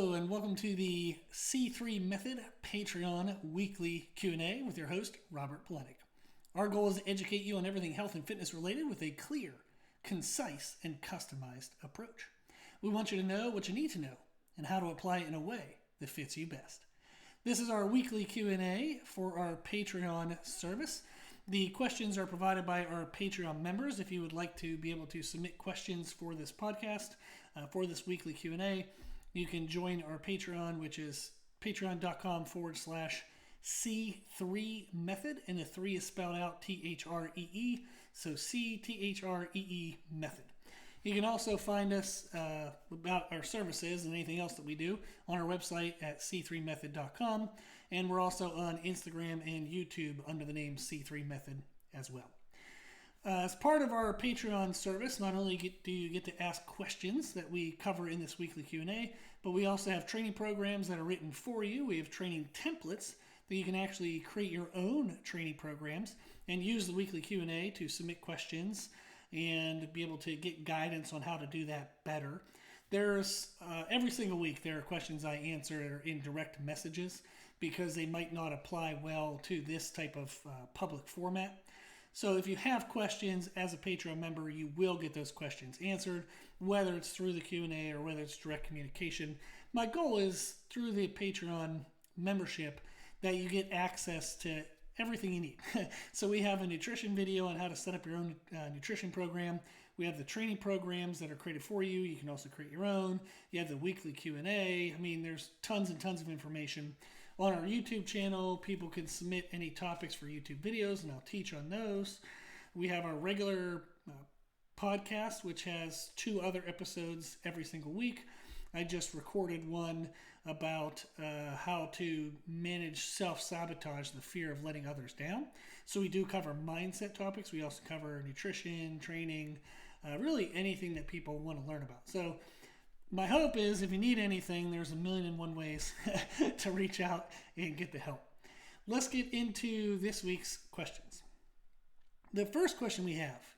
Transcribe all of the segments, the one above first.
Hello and welcome to the C3 Method Patreon weekly Q&A with your host, Robert Polenic. Our goal is to educate you on everything health and fitness related with a clear, concise, and customized approach. We want you to know what you need to know and how to apply it in a way that fits you best. This is our weekly Q&A for our Patreon service. The questions are provided by our Patreon members. If you would like to be able to submit questions for this podcast, for this weekly Q&A, you can join our Patreon, which is patreon.com/C3 Method, and the 3 is spelled out T-H-R-E-E, so C-T-H-R-E-E Method. You can also find us about our services and anything else that we do on our website at c3method.com, and we're also on Instagram and YouTube under the name C3 Method as well. As part of our Patreon service, not only do you get to ask questions that we cover in this weekly Q&A, but we also have training programs that are written for you. We have training templates that you can actually create your own training programs and use the weekly Q&A to submit questions and be able to get guidance on how to do that better. There's every single week there are questions I answer that are in direct messages because they might not apply well to this type of public format. So if you have questions as a Patreon member, you will get those questions answered, whether it's through the Q&A or whether it's direct communication. My goal is through the Patreon membership that you get access to everything you need. So we have a nutrition video on how to set up your own nutrition program. We have the training programs that are created for you. You can also create your own. You have the weekly Q&A. I mean, there's tons and tons of information. On our YouTube channel, people can submit any topics for YouTube videos, and I'll teach on those. We have our regular podcast, which has 2 other episodes every single week. I just recorded one about how to manage self-sabotage, the fear of letting others down. So we do cover mindset topics. We also cover nutrition, training, really anything that people want to learn about. So my hope is if you need anything, there's 1,000,001 ways to reach out and get the help. Let's get into this week's questions. The first question we have: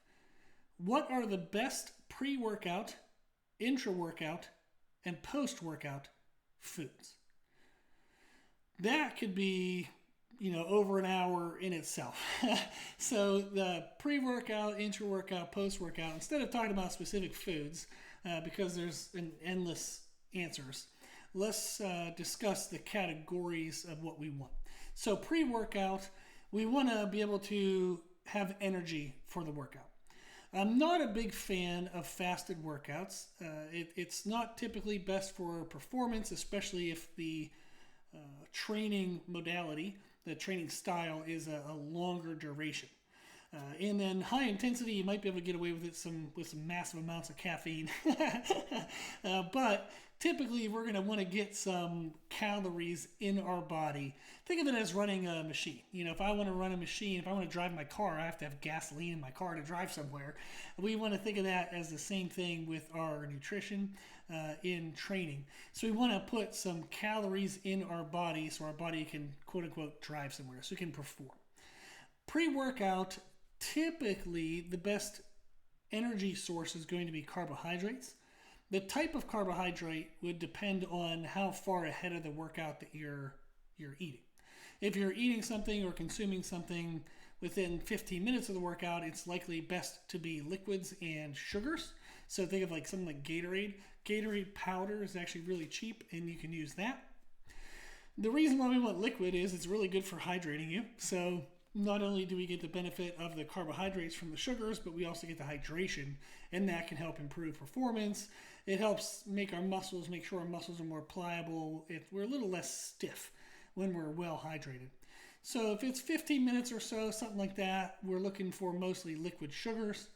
what are the best pre-workout, intra-workout, and post-workout foods? That could be, over an hour in itself. So the pre-workout, intra-workout, post-workout, instead of talking about specific foods, because there's an endless answers, let's discuss the categories of what we want. So pre-workout, we want to be able to have energy for the workout. I'm not a big fan of fasted workouts. It's not typically best for performance, especially if the training modality, the training style, is a longer duration. And then high intensity, you might be able to get away with it with some massive amounts of caffeine. But typically, we're going to want to get some calories in our body. Think of it as running a machine. If I want to run a machine, if I want to drive my car, I have to have gasoline in my car to drive somewhere. We want to think of that as the same thing with our nutrition in training. So we want to put some calories in our body so our body can, quote unquote, drive somewhere, so we can perform. Pre-workout, typically the best energy source is going to be carbohydrates. The type of carbohydrate would depend on how far ahead of the workout that you're eating. If you're eating something or consuming something within 15 minutes of the workout, it's likely best to be liquids and sugars. So think of like something like Gatorade. Gatorade powder is actually really cheap, and you can use that. The reason why we want liquid is it's really good for hydrating you. So not only do we get the benefit of the carbohydrates from the sugars, but we also get the hydration, and that can help improve performance. It helps make sure our muscles are more pliable. We're a little less stiff when we're well hydrated. So if it's 15 minutes or so, something like that, we're looking for mostly liquid sugars.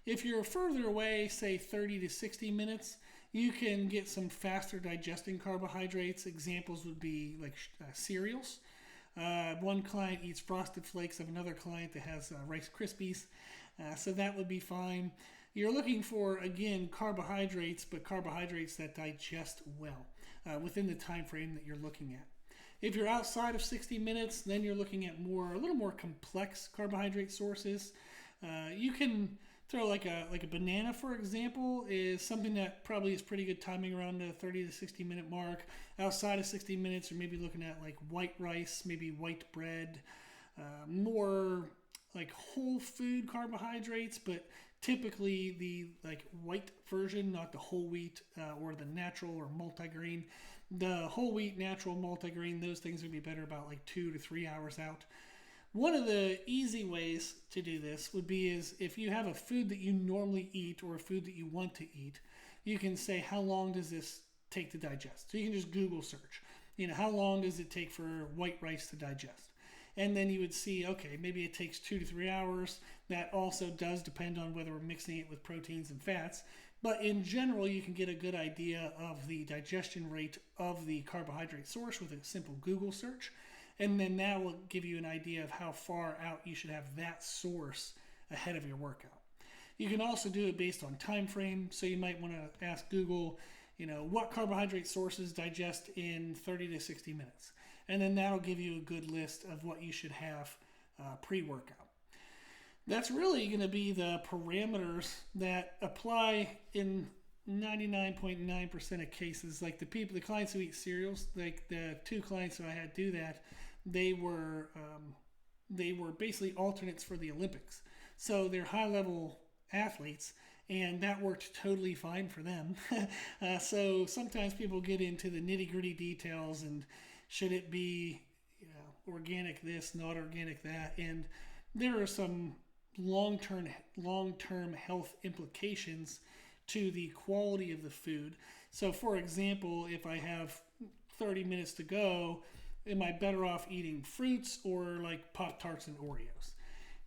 If you're further away, say 30 to 60 minutes, you can get some faster digesting carbohydrates. Examples would be like cereals. One client eats Frosted Flakes. I have another client that has Rice Krispies. So that would be fine. You're looking for, again, carbohydrates, but carbohydrates that digest well within the time frame that you're looking at. If you're outside of 60 minutes, then you're looking at a little more complex carbohydrate sources. You can throw like a banana, for example, is something that probably is pretty good timing around the 30 to 60 minute mark. Outside of 60 minutes, you're maybe looking at like white rice, maybe white bread, more like whole food carbohydrates, but typically the like white version, not the whole wheat or the natural or multigrain. The whole wheat, natural, multigrain, those things would be better about like 2 to 3 hours out. One of the easy ways to do this would be is if you have a food that you normally eat or a food that you want to eat, you can say how long does this take to digest. So you can just Google search, how long does it take for white rice to digest? And then you would see, okay, maybe it takes 2 to 3 hours. That also does depend on whether we're mixing it with proteins and fats. But in general, you can get a good idea of the digestion rate of the carbohydrate source with a simple Google search. And then that will give you an idea of how far out you should have that source ahead of your workout. You can also do it based on time frame. So you might want to ask Google, what carbohydrate sources digest in 30 to 60 minutes. And then that'll give you a good list of what you should have pre-workout. That's really going to be the parameters that apply in 99.9% of cases. Like the clients who eat cereals, like the 2 clients who I had do that, they were basically alternates for the Olympics. So they're high-level athletes, and that worked totally fine for them. So sometimes people get into the nitty-gritty details and should it be organic this, not organic that, and there are some long-term health implications to the quality of the food. So for example, if I have 30 minutes to go, am I better off eating fruits or like Pop-Tarts and Oreos?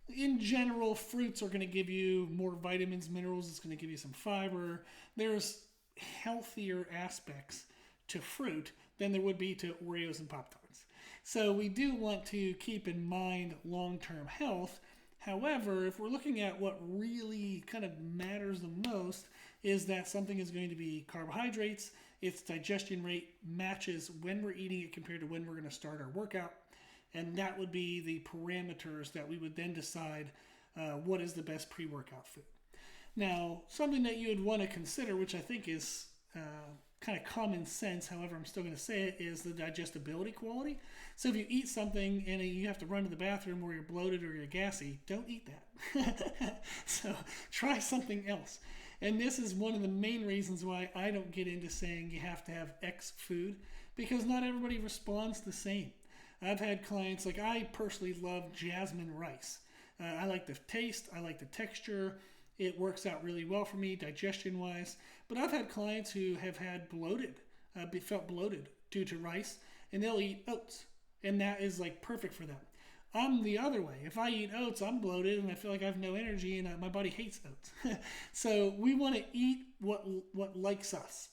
In general, fruits are going to give you more vitamins, minerals. It's going to give you some fiber. There's healthier aspects to fruit than there would be to Oreos and Pop-Tarts. So we do want to keep in mind long-term health. However, if we're looking at what really kind of matters the most is that something is going to be carbohydrates, its digestion rate matches when we're eating it compared to when we're going to start our workout, and that would be the parameters that we would then decide what is the best pre-workout food. Now, something that you would want to consider, which I think is kind of common sense, however I'm still going to say it, is the digestibility quality. So if you eat something and you have to run to the bathroom or you're bloated or you're gassy, don't eat that. So try something else. And this is one of the main reasons why I don't get into saying you have to have X food, because not everybody responds the same. I've had clients, like I personally love jasmine rice. I like the taste, I like the texture. It works out really well for me digestion-wise. But I've had clients who have had felt bloated due to rice, and they'll eat oats. And that is like perfect for them. I'm the other way. If I eat oats, I'm bloated and I feel like I have no energy and my body hates oats. So we want to eat what likes us.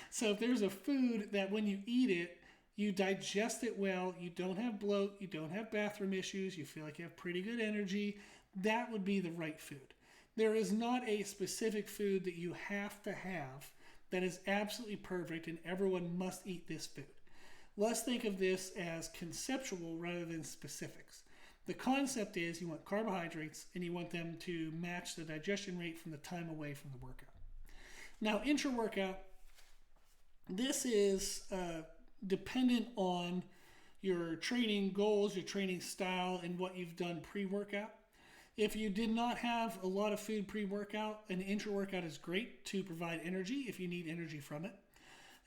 So if there's a food that when you eat it, you digest it well, you don't have bloat, you don't have bathroom issues, you feel like you have pretty good energy, that would be the right food. There is not a specific food that you have to have that is absolutely perfect and everyone must eat this food. Let's think of this as conceptual rather than specifics. The concept is you want carbohydrates and you want them to match the digestion rate from the time away from the workout. Now, intra-workout, this is dependent on your training goals, your training style, and what you've done pre-workout. If you did not have a lot of food pre-workout, an intra-workout is great to provide energy if you need energy from it.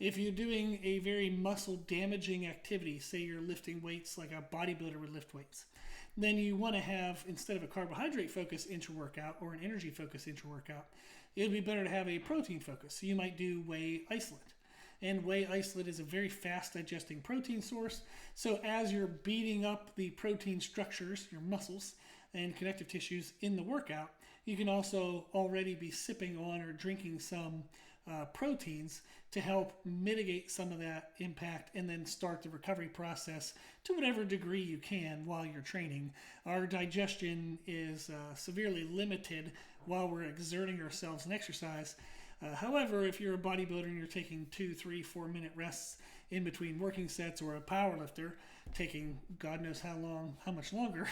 If you're doing a very muscle-damaging activity, say you're lifting weights like a bodybuilder would lift weights, then you want to have, instead of a carbohydrate-focused intra-workout or an energy-focused intra-workout, it would be better to have a protein focus. So you might do whey isolate. And whey isolate is a very fast-digesting protein source. So as you're beating up the protein structures, your muscles, and connective tissues in the workout, you can also already be sipping on or drinking some proteins to help mitigate some of that impact and then start the recovery process to whatever degree you can while you're training. Our digestion is severely limited while we're exerting ourselves in exercise. However, if you're a bodybuilder and you're taking 2, 3, 4 minute rests in between working sets, or a power lifter taking God knows how much longer,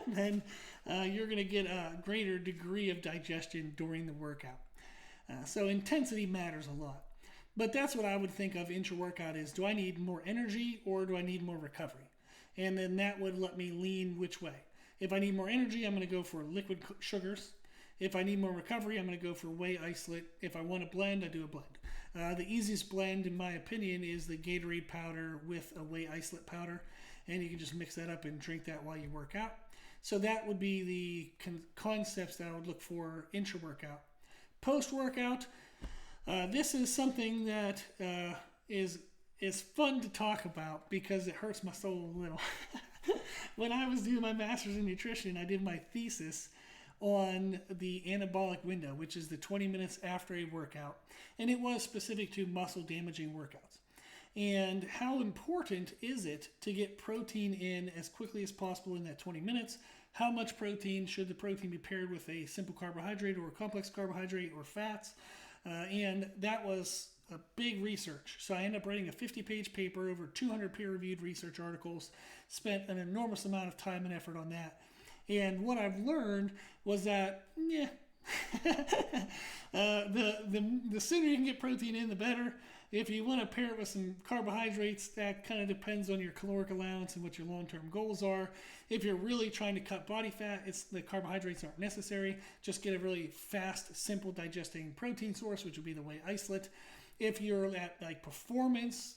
then you're going to get a greater degree of digestion during the workout. So intensity matters a lot. But that's what I would think of intra-workout is, do I need more energy or do I need more recovery? And then that would let me lean which way. If I need more energy, I'm going to go for liquid sugars. If I need more recovery, I'm going to go for whey isolate. If I want a blend, I do a blend. The easiest blend, in my opinion, is the Gatorade powder with a whey isolate powder. And you can just mix that up and drink that while you work out. So that would be the concepts that I would look for intra-workout. Post-workout, this is something that is fun to talk about because it hurts my soul a little. When I was doing my master's in nutrition, I did my thesis on the anabolic window, which is the 20 minutes after a workout, and it was specific to muscle damaging workouts. And how important is it to get protein in as quickly as possible in that 20 minutes? How much protein should the protein be paired with a simple carbohydrate or a complex carbohydrate or fats? And that was a big research. So I ended up writing a 50-page paper, over 200 peer-reviewed research articles, spent an enormous amount of time and effort on that. And what I've learned was that, the sooner you can get protein in, the better. If you want to pair it with some carbohydrates, that kind of depends on your caloric allowance and what your long-term goals are. If you're really trying to cut body fat, the carbohydrates aren't necessary. Just get a really fast, simple digesting protein source, which would be the whey isolate. If you're at like performance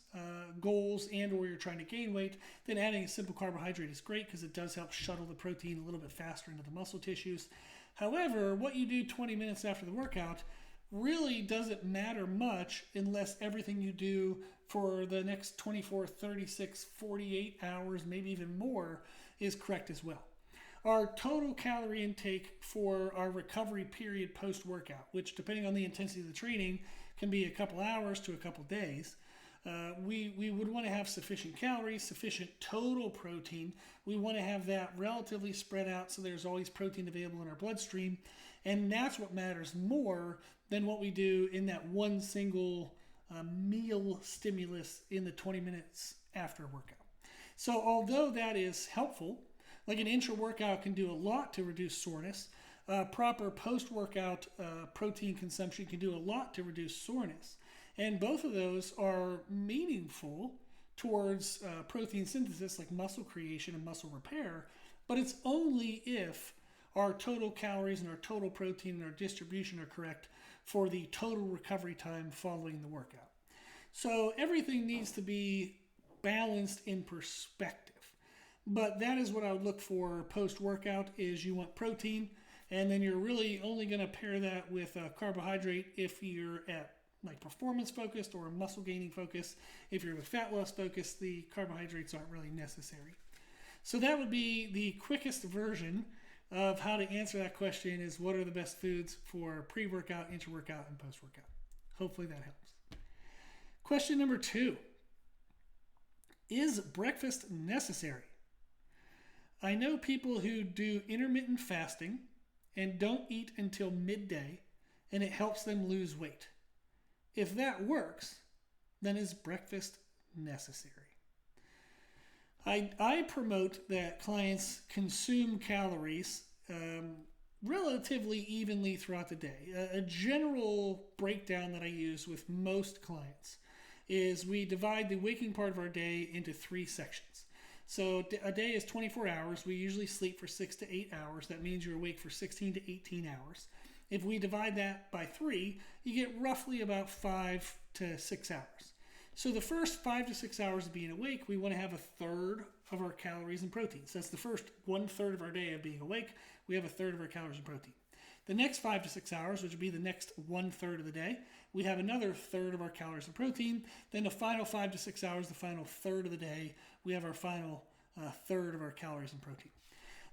goals and or you're trying to gain weight, then adding a simple carbohydrate is great because it does help shuttle the protein a little bit faster into the muscle tissues. However, what you do 20 minutes after the workout really doesn't matter much unless everything you do for the next 24, 36, 48 hours, maybe even more, is correct as well. Our total calorie intake for our recovery period post-workout, which depending on the intensity of the training can be a couple hours to a couple days, we would want to have sufficient calories, sufficient total protein. We want to have that relatively spread out so there's always protein available in our bloodstream. And that's what matters more than what we do in that one single meal stimulus in the 20 minutes after a workout. So although that is helpful, like an intra-workout can do a lot to reduce soreness, proper post-workout protein consumption can do a lot to reduce soreness. And both of those are meaningful towards protein synthesis, like muscle creation and muscle repair, but it's only if our total calories and our total protein and our distribution are correct for the total recovery time following the workout. So everything needs to be balanced in perspective. But that is what I would look for post-workout is you want protein, and then you're really only going to pair that with a carbohydrate if you're at like performance focused or muscle gaining focus. If you're with fat loss focused, the carbohydrates aren't really necessary. So that would be the quickest version of how to answer that question is what are the best foods for pre-workout, intra-workout, and post-workout. Hopefully that helps. Question number 2. Is breakfast necessary? I know people who do intermittent fasting and don't eat until midday, and it helps them lose weight. If that works, then is breakfast necessary? I promote that clients consume calories relatively evenly throughout the day. A general breakdown that I use with most clients is we divide the waking part of our day into 3 sections. So a day is 24 hours. We usually sleep for 6 to 8 hours. That means you're awake for 16 to 18 hours. If we divide that by 3, you get roughly about 5 to 6 hours. So the first 5 to 6 hours of being awake, we want to have a third of our calories and protein. So that's the first 1/3 of our day of being awake. We have a third of our calories and protein. The next 5 to 6 hours, which would be the next 1/3 of the day, we have another third of our calories and protein. Then the final 5 to 6 hours, the final third of the day, we have our final third of our calories and protein.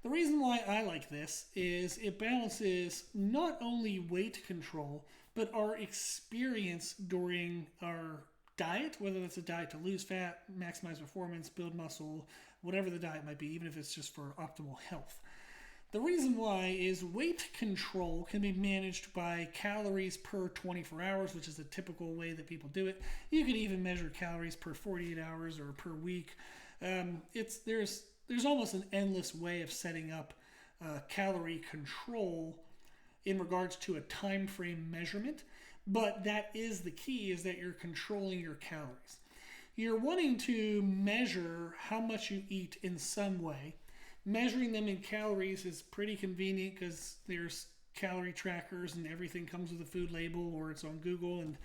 The reason why I like this is it balances not only weight control, but our experience during our diet, whether that's a diet to lose fat, maximize performance, build muscle, whatever the diet might be, even if it's just for optimal health. The reason why is weight control can be managed by calories per 24 hours, which is a typical way that people do it. You can even measure calories per 48 hours or per week. There's there's almost an endless way of setting up calorie control in regards to a time frame measurement, but that is the key, is that you're controlling your calories. You're wanting to measure how much you eat in some way. Measuring them in calories is pretty convenient because there's calorie trackers and everything comes with a food label or it's on Google, and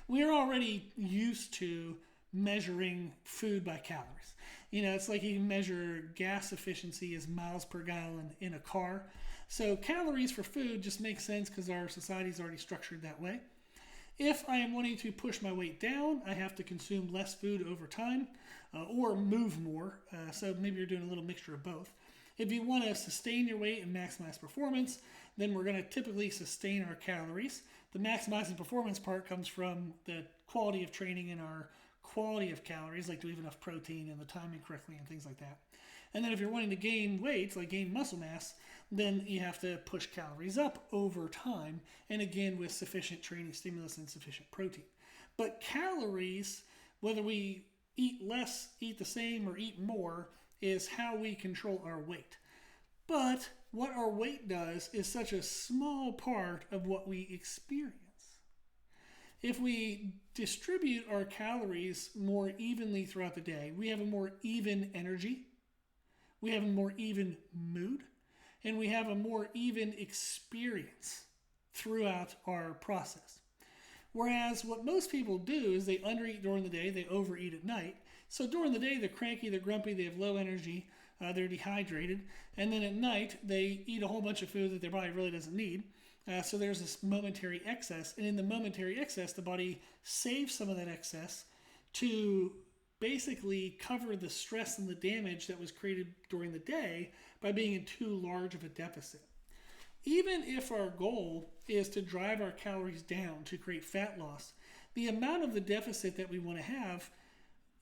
we're already used to measuring food by calories. It's like you can measure gas efficiency as miles per gallon in a car. So calories for food just makes sense because our society is already structured that way. If I am wanting to push my weight down, I have to consume less food over time or move more. So maybe you're doing a little mixture of both. If you want to sustain your weight and maximize performance, then we're going to typically sustain our calories. The maximizing performance part comes from the quality of training and our quality of calories, like do we have enough protein and the timing correctly and things like that. And then if you're wanting to gain weight, like gain muscle mass, then you have to push calories up over time, and again with sufficient training stimulus and sufficient protein. But calories, whether we eat less, eat the same, or eat more, is how we control our weight. But what our weight does is such a small part of what we experience. If we distribute our calories more evenly throughout the day, we have a more even energy, we have a more even mood, and we have a more even experience throughout our process. Whereas what most people do is they undereat during the day, they overeat at night. So during the day, they're cranky, they're grumpy, they have low energy, they're dehydrated. And then at night, they eat a whole bunch of food that their body really doesn't need. So there's this momentary excess. And in the momentary excess, the body saves some of that excess to basically cover the stress and the damage that was created during the day by being in too large of a deficit. Even if our goal is to drive our calories down to create fat loss, the amount of the deficit that we want to have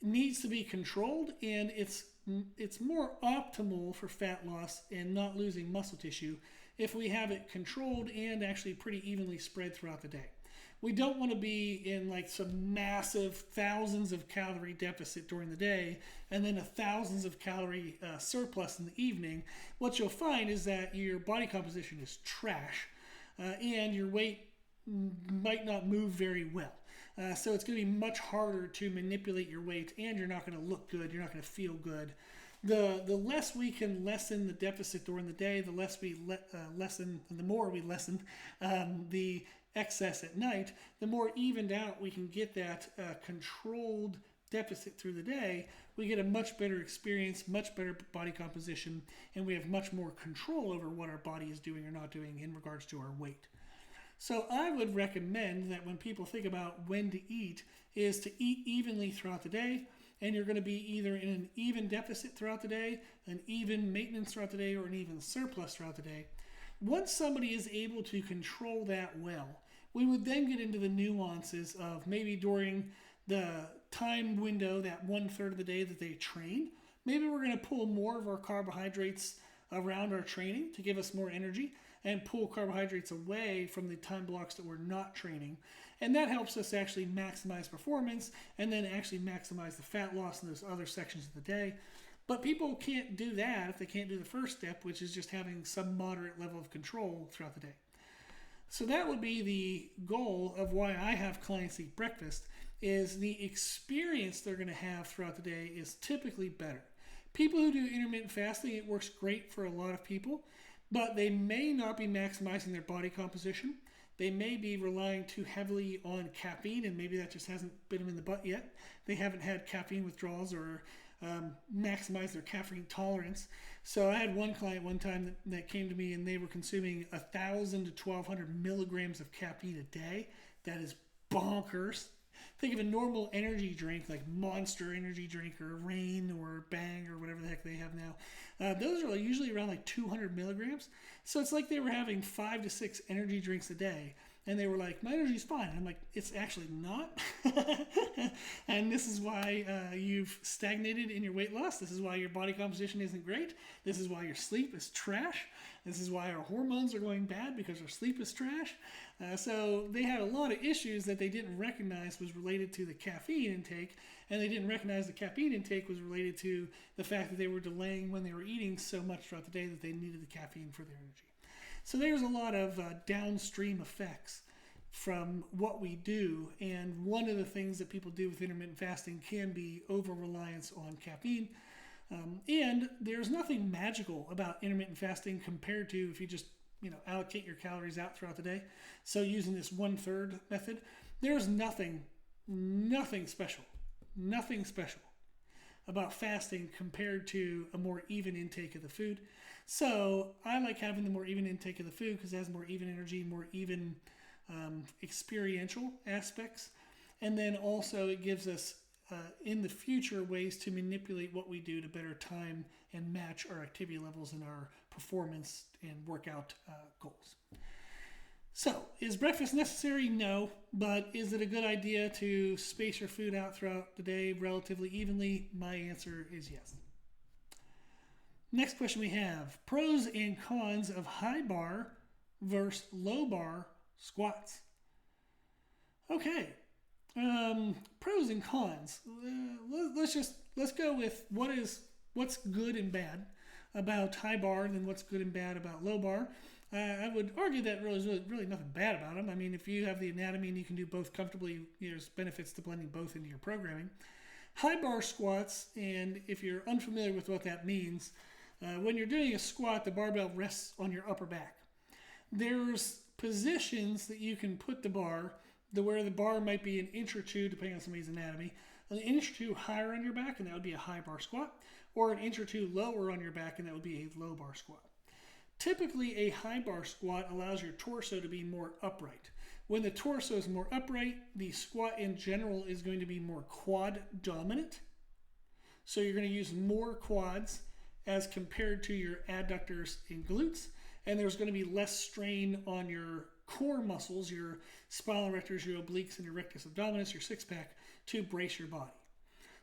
needs to be controlled, and it's more optimal for fat loss and not losing muscle tissue if we have it controlled and actually pretty evenly spread throughout the day. We don't want to be in like some massive thousands of calorie deficit during the day and then a thousands of calorie surplus in the evening. What you'll find is that your body composition is trash and your weight might not move very well. So it's going to be much harder to manipulate your weight, and you're not going to look good. You're not going to feel good. The less we can lessen the deficit during the day, the less we lessen, and the more we lessen the excess at night, the more evened out we can get that controlled deficit through the day. We get a much better experience, much better body composition, and we have much more control over what our body is doing or not doing in regards to our weight. So I would recommend that when people think about when to eat, is to eat evenly throughout the day, and you're going to be either in an even deficit throughout the day, an even maintenance throughout the day, or an even surplus throughout the day. Once somebody is able to control that well, we would then get into the nuances of maybe during the time window, that 1/3 of the day that they train, maybe we're going to pull more of our carbohydrates around our training to give us more energy and pull carbohydrates away from the time blocks that we're not training. And that helps us actually maximize performance and then actually maximize the fat loss in those other sections of the day. But people can't do that if they can't do the first step, which is just having some moderate level of control throughout the day. So that would be the goal of why I have clients eat breakfast, is the experience they're going to have throughout the day is typically better. People who do intermittent fasting, it works great for a lot of people, but they may not be maximizing their body composition. They may be relying too heavily on caffeine, and maybe that just hasn't bit them in the butt yet. They haven't had caffeine withdrawals or maximized their caffeine tolerance. So I had one client one time that came to me and they were consuming 1,000 to 1,200 milligrams of caffeine a day. That is bonkers. Think of a normal energy drink like Monster energy drink or Reign or Bang or whatever the heck they have now. Those are usually around like 200 milligrams. So it's like they were having 5 to 6 energy drinks a day. and they were like, my energy's fine. And I'm like, it's actually not. And this is why you've stagnated in your weight loss. This is why your body composition isn't great. This is why your sleep is trash. This is why our hormones are going bad, because our sleep is trash. So they had a lot of issues that they didn't recognize was related to the caffeine intake, and they didn't recognize the caffeine intake was related to the fact that they were delaying when they were eating so much throughout the day that they needed the caffeine for their energy. So there's a lot of downstream effects from what we do, and one of the things that people do with intermittent fasting can be over-reliance on caffeine. And there's nothing magical about intermittent fasting compared to if you just allocate your calories out throughout the day. So using this 1/3 method, there's nothing special about fasting compared to a more even intake of the food. So I like having the more even intake of the food because it has more even energy, more even experiential aspects. And then also it gives us in the future ways to manipulate what we do to better time and match our activity levels and our performance and workout goals. So, is breakfast necessary? No, but is it a good idea to space your food out throughout the day relatively evenly? My answer is yes. Next question we have, pros and cons of high bar versus low bar squats. Okay, pros and cons. Let's go with what's good and bad about high bar, and then what's good and bad about low bar. I would argue that there's really nothing bad about them. I mean, if you have the anatomy and you can do both comfortably, there's benefits to blending both into your programming. High bar squats, and if you're unfamiliar with what that means, when you're doing a squat, the barbell rests on your upper back. There's positions that you can put the bar where the bar might be an inch or two, depending on somebody's anatomy, an inch or two higher on your back, and that would be a high bar squat, or an inch or two lower on your back, and that would be a low bar squat. Typically, a high bar squat allows your torso to be more upright. When the torso is more upright, the squat in general is going to be more quad dominant. So you're going to use more quads as compared to your adductors and glutes, and there's going to be less strain on your core muscles, your spinal erectors, your obliques, and your rectus abdominis, your six-pack, to brace your body.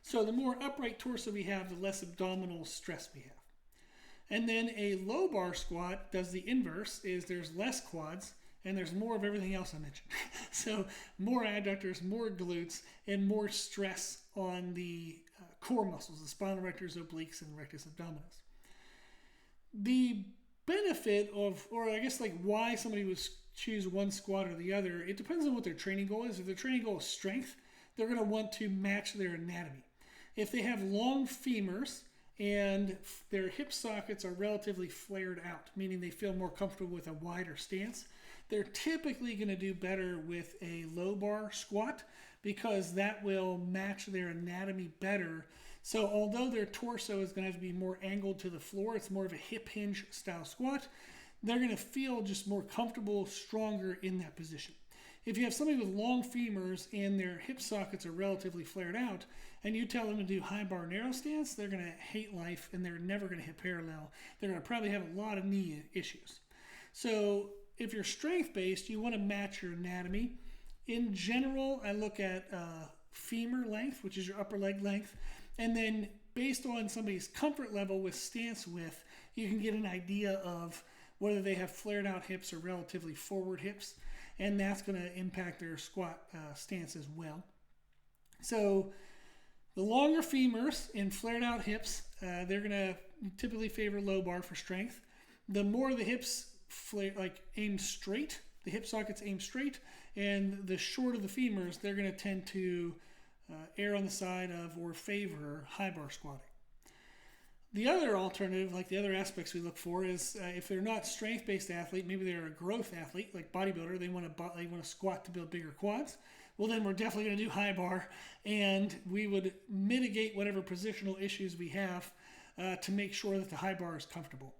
So the more upright torso we have, the less abdominal stress we have. And then a low bar squat does the inverse, is there's less quads and there's more of everything else I mentioned. So more adductors, more glutes, and more stress on the core muscles, the spinal erectors, obliques, and rectus abdominis. The benefit of, or I guess like why somebody would choose one squat or the other, it depends on what their training goal is. If their training goal is strength, they're going to want to match their anatomy. If they have long femurs and their hip sockets are relatively flared out, meaning they feel more comfortable with a wider stance, they're typically going to do better with a low bar squat because that will match their anatomy better. So although their torso is going to have to be more angled to the floor, it's more of a hip hinge style squat, they're going to feel just more comfortable, stronger in that position. If you have somebody with long femurs and their hip sockets are relatively flared out, and you tell them to do high bar narrow stance, they're going to hate life and they're never going to hit parallel. They're going to probably have a lot of knee issues. So if you're strength based, you want to match your anatomy. In general, I look at femur length, which is your upper leg length, and then based on somebody's comfort level with stance width, you can get an idea of whether they have flared out hips or relatively forward hips, and that's going to impact their squat stance as well. So the longer femurs and flared out hips, they're going to typically favor low bar for strength. The more the hips aim straight, the hip sockets aim straight, and the shorter the femurs, they're going to tend to err on the side of or favor high bar squatting. The other alternative, like the other aspects we look for, is if they're not strength-based athlete, maybe they're a growth athlete, like bodybuilder, they want to squat to build bigger quads. Well, then we're definitely going to do high bar, and we would mitigate whatever positional issues we have to make sure that the high bar is comfortable.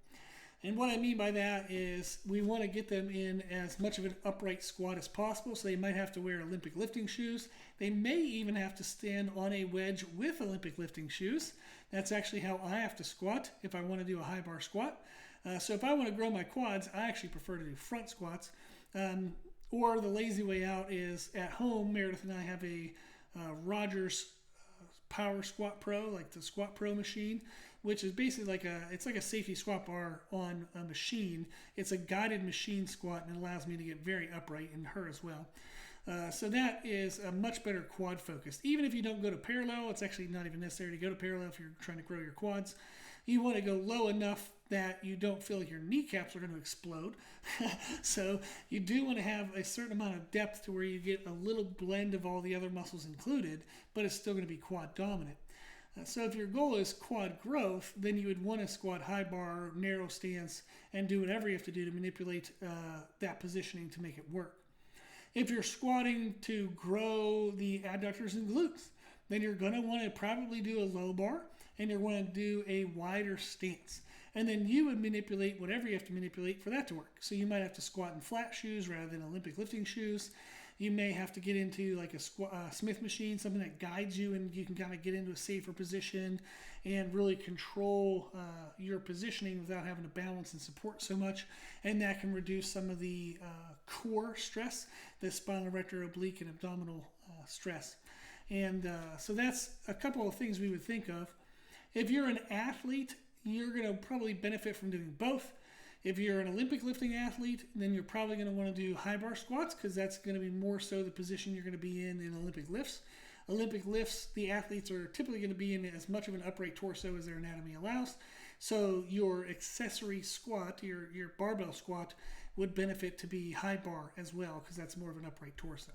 And what I mean by that is we want to get them in as much of an upright squat as possible, so they might have to wear Olympic lifting shoes. They may even have to stand on a wedge with Olympic lifting shoes. That's actually how I have to squat if I want to do a high bar squat. So if I want to grow my quads, I actually prefer to do front squats. Or the lazy way out is at home. Meredith and I have a Rogers Power Squat Pro, like the Squat Pro machine, which is basically it's like a safety squat bar on a machine. It's a guided machine squat, and it allows me to get very upright, and her as well. So that is a much better quad focused. Even if you don't go to parallel, it's actually not even necessary to go to parallel if you're trying to grow your quads. You want to go low enough that you don't feel like your kneecaps are going to explode. So you do want to have a certain amount of depth to where you get a little blend of all the other muscles included, but it's still going to be quad dominant. So if your goal is quad growth, then you would want to squat high bar, narrow stance, and do whatever you have to do to manipulate that positioning to make it work. If you're squatting to grow the adductors and glutes, then you're going to want to probably do a low bar, and you're going to do a wider stance. And then you would manipulate whatever you have to manipulate for that to work. So you might have to squat in flat shoes rather than Olympic lifting shoes. You may have to get into like a Smith machine, something that guides you and you can kind of get into a safer position and really control your positioning without having to balance and support so much. And that can reduce some of the core stress, the spinal erector, oblique, and abdominal stress. And so that's a couple of things we would think of. If you're an athlete, you're going to probably benefit from doing both. If you're an Olympic lifting athlete, then you're probably going to want to do high bar squats because that's going to be more so the position you're going to be in Olympic lifts. Olympic lifts, the athletes are typically going to be in as much of an upright torso as their anatomy allows. So your accessory squat, your barbell squat, would benefit to be high bar as well because that's more of an upright torso.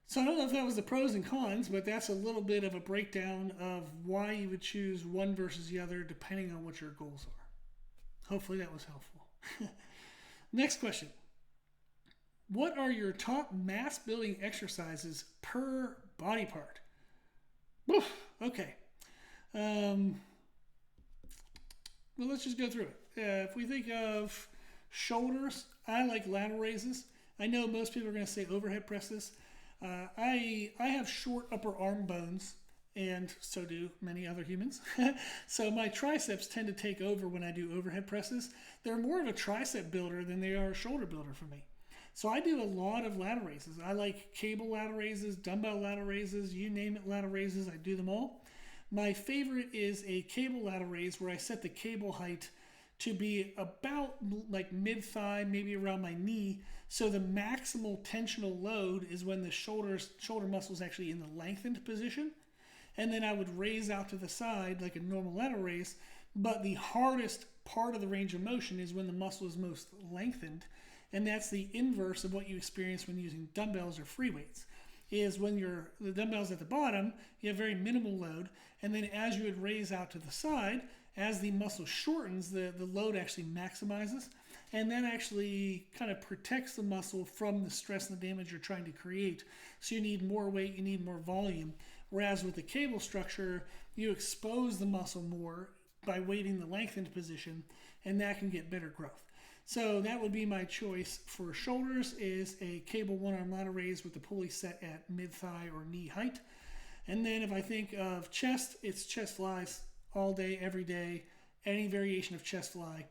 So I don't know if that was the pros and cons, but that's a little bit of a breakdown of why you would choose one versus the other depending on what your goals are. Hopefully that was helpful. Next question. What are your top mass building exercises per body part? Oof, okay. Well, let's just go through it. If we think of shoulders, I like lateral raises. I know most people are going to say overhead presses. I have short upper arm bones, and so do many other humans. So my triceps tend to take over when I do overhead presses. They're more of a tricep builder than they are a shoulder builder for me. So I do a lot of lateral raises. I like cable lateral raises, dumbbell lateral raises, you name it, lateral raises. I do them all. My favorite is a cable lateral raise where I set the cable height to be about like mid-thigh, maybe around my knee. So the maximal tensional load is when the shoulder muscle is actually in the lengthened position. And then I would raise out to the side like a normal lateral raise. But the hardest part of the range of motion is when the muscle is most lengthened. And that's the inverse of what you experience when using dumbbells or free weights. Is when the dumbbells at the bottom, you have very minimal load. And then as you would raise out to the side, as the muscle shortens, the load actually maximizes. And that actually kind of protects the muscle from the stress and the damage you're trying to create. So you need more weight, you need more volume. Whereas with the cable structure, you expose the muscle more by weighting the lengthened position, and that can get better growth. So that would be my choice for shoulders is a cable one-arm lateral raise with the pulley set at mid-thigh or knee height. And then if I think of chest, it's chest flies all day, every day, any variation of chest fly.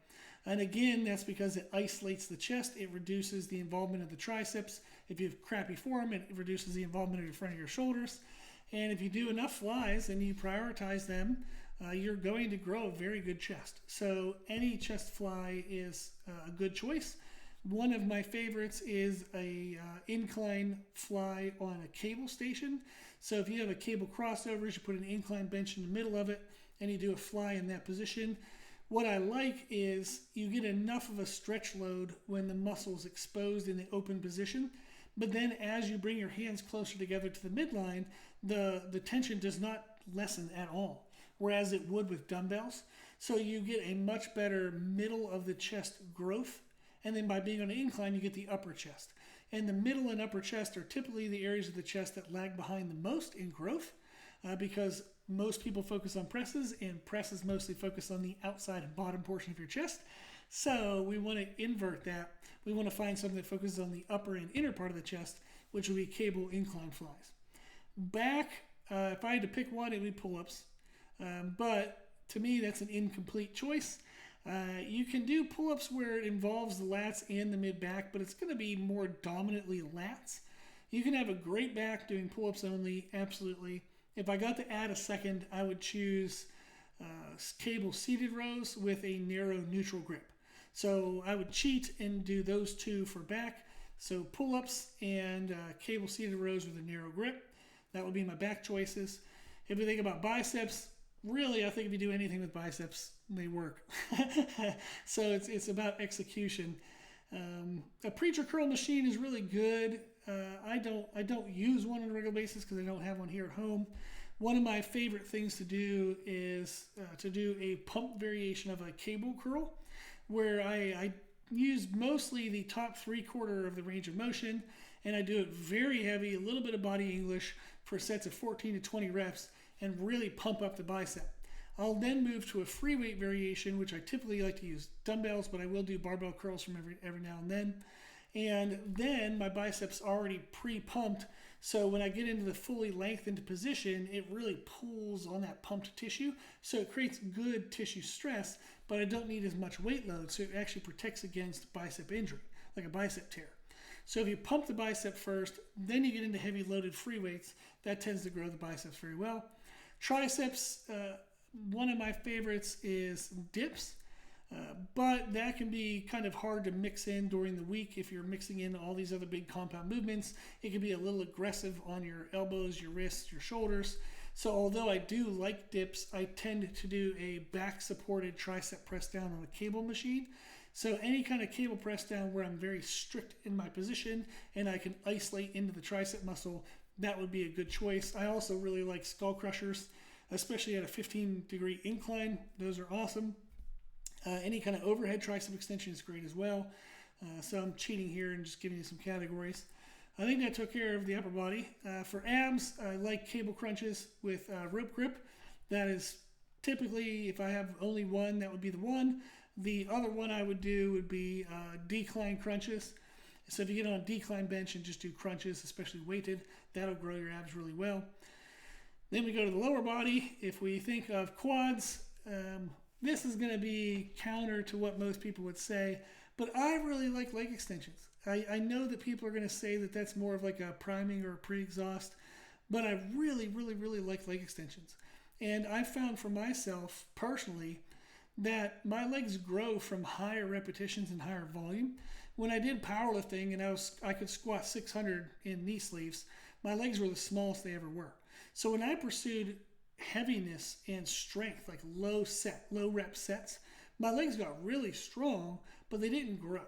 And again, that's because it isolates the chest. It reduces the involvement of the triceps. If you have crappy form, it reduces the involvement of the front of your shoulders. And if you do enough flies and you prioritize them, you're going to grow a very good chest. So any chest fly is a good choice. One of my favorites is a incline fly on a cable station. So if you have a cable crossovers, you put an incline bench in the middle of it and you do a fly in that position. What I like is you get enough of a stretch load when the muscle is exposed in the open position. But then as you bring your hands closer together to the midline, the tension does not lessen at all, whereas it would with dumbbells. So you get a much better middle of the chest growth. And then by being on an incline, you get the upper chest. And the middle and upper chest are typically the areas of the chest that lag behind the most in growth because most people focus on presses, and presses mostly focus on the outside and bottom portion of your chest. So we want to invert that. We want to find something that focuses on the upper and inner part of the chest, which would be cable incline flies. Back, if I had to pick one, it would be pull-ups. But to me, that's an incomplete choice. You can do pull-ups where it involves the lats and the mid-back, but it's going to be more dominantly lats. You can have a great back doing pull-ups only, absolutely. If I got to add a second, I would choose cable seated rows with a narrow neutral grip. So I would cheat and do those two for back. So pull-ups and cable seated rows with a narrow grip. That would be my back choices. If we think about biceps, really, I think if you do anything with biceps, they work. So it's about execution. A preacher curl machine is really good. I don't use one on a regular basis because I don't have one here at home. One of my favorite things to do is to do a pump variation of a cable curl, where I use mostly the top 3/4 of the range of motion, and I do it very heavy, a little bit of body English for sets of 14 to 20 reps, and really pump up the bicep. I'll then move to a free weight variation, which I typically like to use dumbbells, but I will do barbell curls from every now and then. And then my biceps already pre-pumped, so when I get into the fully lengthened position, it really pulls on that pumped tissue, so it creates good tissue stress, but I don't need as much weight load, so it actually protects against bicep injury, like a bicep tear. So if you pump the bicep first, then you get into heavy loaded free weights, that tends to grow the biceps very well. Triceps, one of my favorites is dips. But that can be kind of hard to mix in during the week if you're mixing in all these other big compound movements. It can be a little aggressive on your elbows, your wrists, your shoulders. So although I do like dips, I tend to do a back-supported tricep press down on a cable machine. So any kind of cable press down where I'm very strict in my position and I can isolate into the tricep muscle, that would be a good choice. I also really like skull crushers, especially at a 15-degree incline. Those are awesome. Any kind of overhead tricep extension is great as well. So I'm cheating here and just giving you some categories. I think that took care of the upper body. For abs, I like cable crunches with rope grip. That is typically, if I have only one, that would be the one. The other one I would do would be decline crunches. So if you get on a decline bench and just do crunches, especially weighted, that'll grow your abs really well. Then we go to the lower body. If we think of quads, this is going to be counter to what most people would say, but I really like leg extensions. I know that people are going to say that that's more of like a priming or a pre-exhaust, but I really, really, really like leg extensions. And I found for myself personally that my legs grow from higher repetitions and higher volume. When I did powerlifting and I could squat 600 in knee sleeves, my legs were the smallest they ever were. So when I pursued heaviness and strength, like low rep sets, my legs got really strong, but they didn't grow.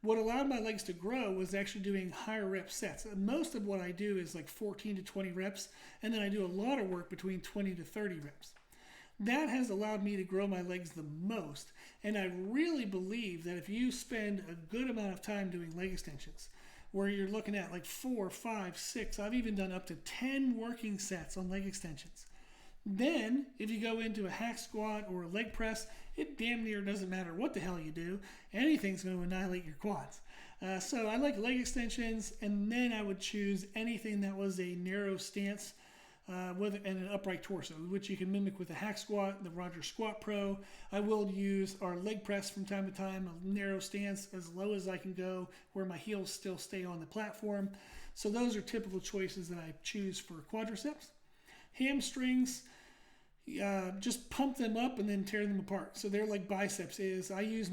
What allowed my legs to grow was actually doing higher rep sets. Most of what I do is like 14 to 20 reps, and then I do a lot of work between 20 to 30 reps. That has allowed me to grow my legs the most, and I really believe that if you spend a good amount of time doing leg extensions, where you're looking at like 4, 5, 6, I've even done up to 10 working sets on leg extensions. Then, if you go into a hack squat or a leg press, it damn near doesn't matter what the hell you do. Anything's going to annihilate your quads. So I like leg extensions, and then I would choose anything that was a narrow stance and an upright torso, which you can mimic with a hack squat, the Roger Squat Pro. I will use our leg press from time to time, a narrow stance as low as I can go, where my heels still stay on the platform. So those are typical choices that I choose for quadriceps. Hamstrings, just pump them up and then tear them apart. So they're like biceps is. I use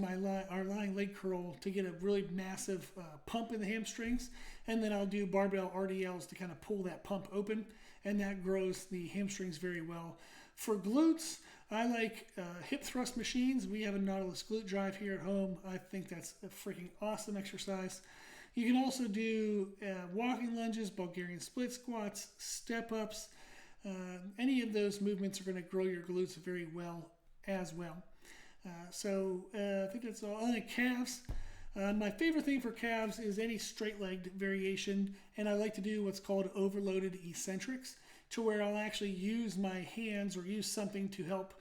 our lying leg curl to get a really massive pump in the hamstrings, and then I'll do barbell RDLs to kind of pull that pump open, and that grows the hamstrings very well. For glutes, I like hip thrust machines. We have a Nautilus glute drive here at home. I think that's a freaking awesome exercise. You can also do walking lunges, Bulgarian split squats, step ups. Any of those movements are going to grow your glutes very well as well. I think that's all. On the calves, my favorite thing for calves is any straight-legged variation, and I like to do what's called overloaded eccentrics, to where I'll actually use my hands or use something to help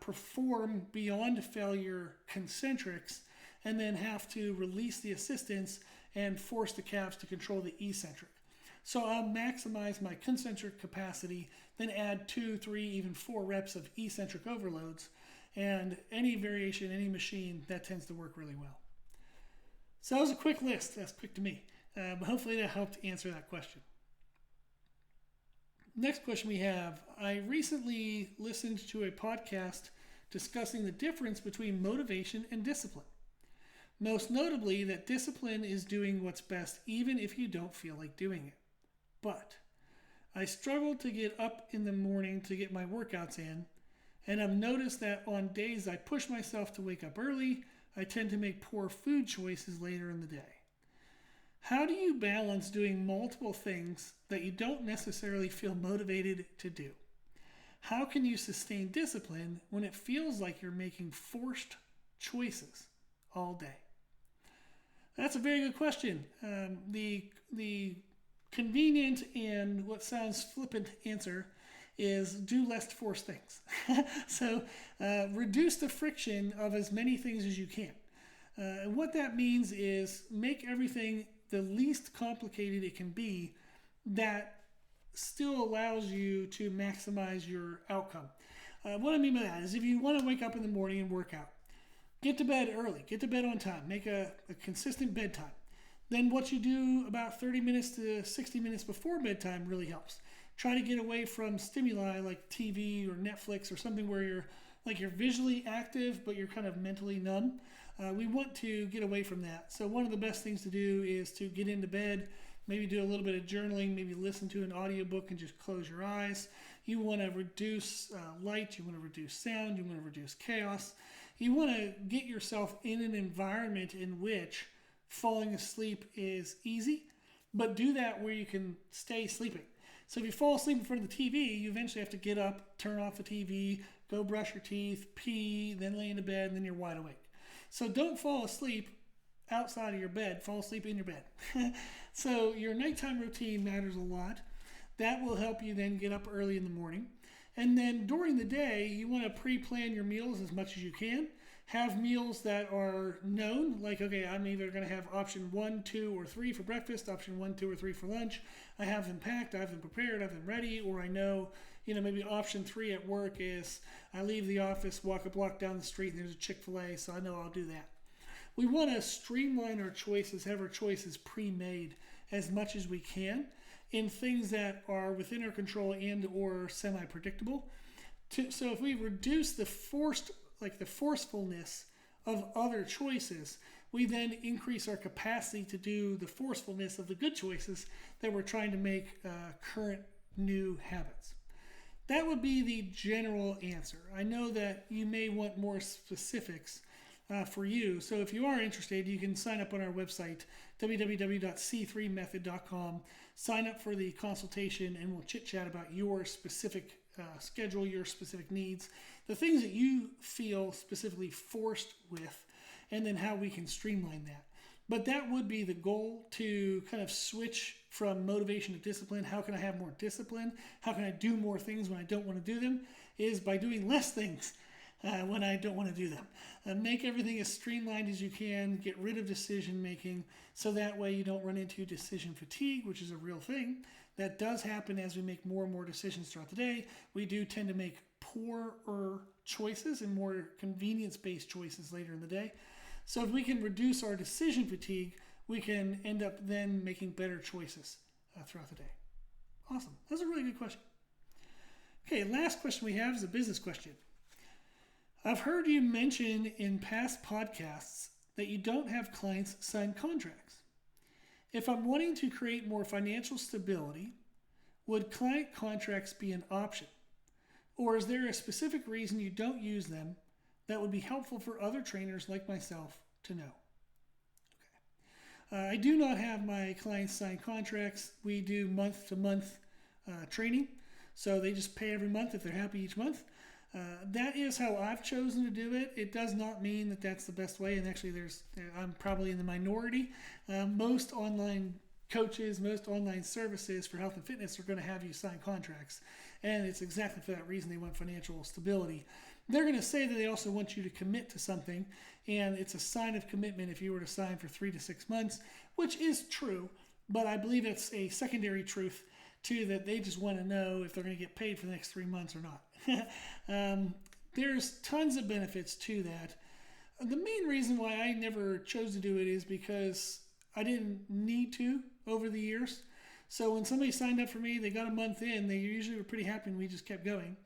perform beyond failure concentrics, and then have to release the assistance and force the calves to control the eccentric. So I'll maximize my concentric capacity, then add 2, 3, even 4 reps of eccentric overloads. And any variation, any machine, that tends to work really well. So that was a quick list. That's quick to me. But hopefully that helped answer that question. Next question we have. I recently listened to a podcast discussing the difference between motivation and discipline. Most notably, that discipline is doing what's best even if you don't feel like doing it. But I struggle to get up in the morning to get my workouts in, and I've noticed that on days I push myself to wake up early, I tend to make poor food choices later in the day. How do you balance doing multiple things that you don't necessarily feel motivated to do? How can you sustain discipline when it feels like you're making forced choices all day? That's a very good question. The convenient and what sounds flippant answer is do less forced things. So reduce the friction of as many things as you can. And what that means is make everything the least complicated it can be that still allows you to maximize your outcome. What I mean by that is if you want to wake up in the morning and work out, get to bed early, get to bed on time, make a consistent bedtime. Then what you do about 30 minutes to 60 minutes before bedtime really helps. Try to get away from stimuli like TV or Netflix or something where you're visually active but you're kind of mentally numb. We want to get away from that. So one of the best things to do is to get into bed, maybe do a little bit of journaling, maybe listen to an audiobook and just close your eyes. You want to reduce light, you want to reduce sound, you want to reduce chaos. You want to get yourself in an environment in which falling asleep is easy, but do that where you can stay sleeping. So if you fall asleep in front of the TV, you eventually have to get up, turn off the TV, go brush your teeth, pee, then lay into bed, and then you're wide awake. So don't fall asleep outside of your bed. Fall asleep in your bed. So your nighttime routine matters a lot. That will help you then get up early in the morning. And then during the day, you want to pre-plan your meals as much as you can. Have meals that are known, like, okay, I'm either going to have option 1, 2, or 3 for breakfast, option 1, 2, or 3 for lunch. I have them packed, I have them prepared, I have them ready, or I know, maybe option 3 at work is I leave the office, walk a block down the street, and there's a Chick-fil-A, so I know I'll do that. We want to streamline our choices, have our choices pre-made as much as we can in things that are within our control and or semi-predictable. So if we reduce the forcefulness of other choices, we then increase our capacity to do the forcefulness of the good choices that we're trying to make current new habits. That would be the general answer. I know that you may want more specifics for you. So if you are interested, you can sign up on our website, www.c3method.com. Sign up for the consultation and we'll chit-chat about your specific schedule, your specific needs, the things that you feel specifically forced with, and then how we can streamline that. But that would be the goal, to kind of switch from motivation to discipline. How can I have more discipline? How can I do more things when I don't want to do them? Is by doing less things when I don't want to do them. Make everything as streamlined as you can. Get rid of decision making so that way you don't run into decision fatigue, which is a real thing. That does happen as we make more and more decisions throughout the day. We do tend to make poorer choices and more convenience-based choices later in the day. So if we can reduce our decision fatigue, we can end up then making better choices throughout the day. Awesome. That's a really good question. Okay, last question we have is a business question. I've heard you mention in past podcasts that you don't have clients sign contracts. If I'm wanting to create more financial stability, would client contracts be an option? Or is there a specific reason you don't use them that would be helpful for other trainers like myself to know? Okay. I do not have my clients sign contracts. We do month-to-month training, so they just pay every month if they're happy each month. That is how I've chosen to do it. It does not mean that that's the best way, and actually I'm probably in the minority. Most online coaches, most online services for health and fitness are going to have you sign contracts, and it's exactly for that reason. They want financial stability. They're going to say that they also want you to commit to something, and it's a sign of commitment if you were to sign for 3 to 6 months, which is true, but I believe it's a secondary truth too, that they just want to know if they're going to get paid for the next 3 months or not. there's tons of benefits to that. The main reason why I never chose to do it is because I didn't need to over the years. So when somebody signed up for me, they got a month in, they usually were pretty happy and we just kept going.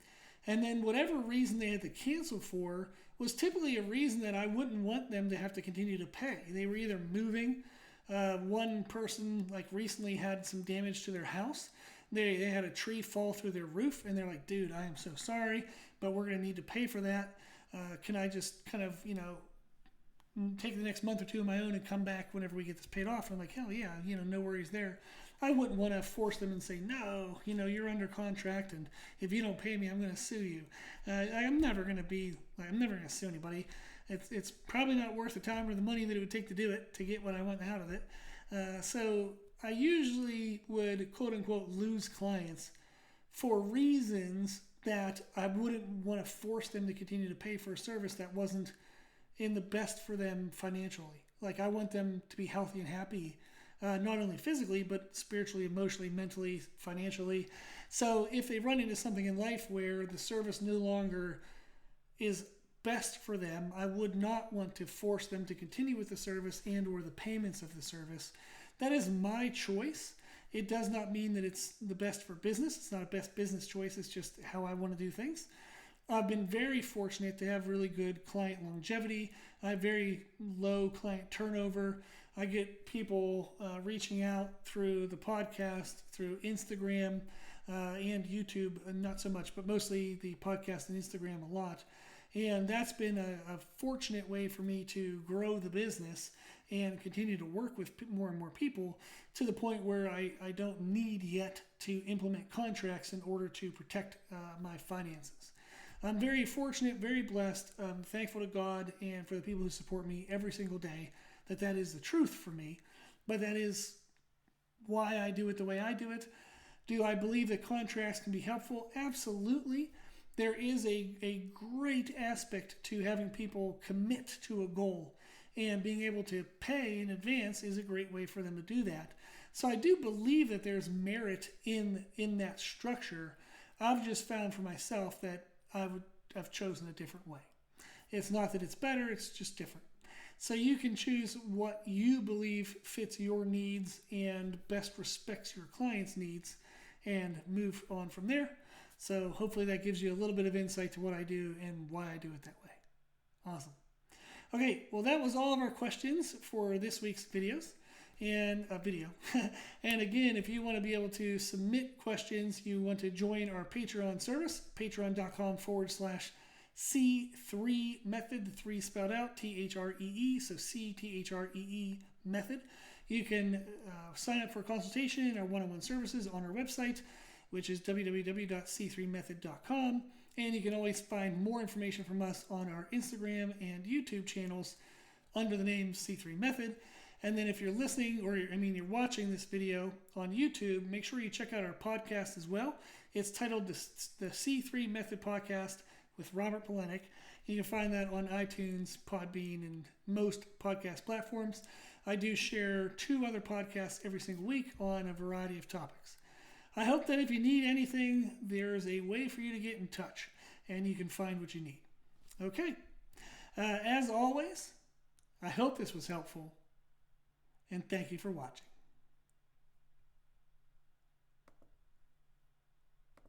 And then whatever reason they had to cancel for was typically a reason that I wouldn't want them to have to continue to pay. They were either moving. One person like recently had some damage to their house. They had a tree fall through their roof and they're like, dude, I am so sorry, but we're going to need to pay for that. Can I just kind of, take the next month or two of my own and come back whenever we get this paid off? I'm like, hell yeah, no worries there. I wouldn't want to force them and say, no, you're under contract, and if you don't pay me, I'm going to sue you. I'm never going to sue anybody. It's probably not worth the time or the money that it would take to do it, to get what I want out of it. So I usually would, quote unquote, lose clients for reasons that I wouldn't want to force them to continue to pay for a service that wasn't in the best for them financially. Like, I want them to be healthy and happy, not only physically, but spiritually, emotionally, mentally, financially. So if they run into something in life where the service no longer is best for them, I would not want to force them to continue with the service and or the payments of the service. That is my choice. It does not mean that it's the best for business. It's not a best business choice. It's just how I want to do things. I've been very fortunate to have really good client longevity. I have very low client turnover. I get people reaching out through the podcast, through Instagram and YouTube, not so much, but mostly the podcast and Instagram a lot. And that's been a fortunate way for me to grow the business and continue to work with more and more people, to the point where I don't need yet to implement contracts in order to protect my finances. I'm very fortunate, very blessed. I'm thankful to God and for the people who support me every single day that is the truth for me. But that is why I do it the way I do it. Do I believe that contracts can be helpful? Absolutely. There is a great aspect to having people commit to a goal, and being able to pay in advance is a great way for them to do that. So I do believe that there's merit in that structure. I've just found for myself that I've chosen a different way. It's not that it's better, it's just different. So you can choose what you believe fits your needs and best respects your client's needs and move on from there. So hopefully that gives you a little bit of insight to what I do and why I do it that way. Awesome. Okay, well, that was all of our questions for this week's videos and video. And again, if you want to be able to submit questions, you want to join our Patreon service, patreon.com/C3 method, the 3 spelled out, THREE, so CTHREE method. You can sign up for a consultation or one-on-one services on our website, which is www.c3method.com. And you can always find more information from us on our Instagram and YouTube channels under the name C3 Method. And then if you're listening, you're watching this video on YouTube, make sure you check out our podcast as well. It's titled the C3 Method Podcast with Robert Polenic. You can find that on iTunes, Podbean, and most podcast platforms. I do share 2 other podcasts every single week on a variety of topics. I hope that if you need anything, there's a way for you to get in touch and you can find what you need. Okay. As always, I hope this was helpful, and thank you for watching.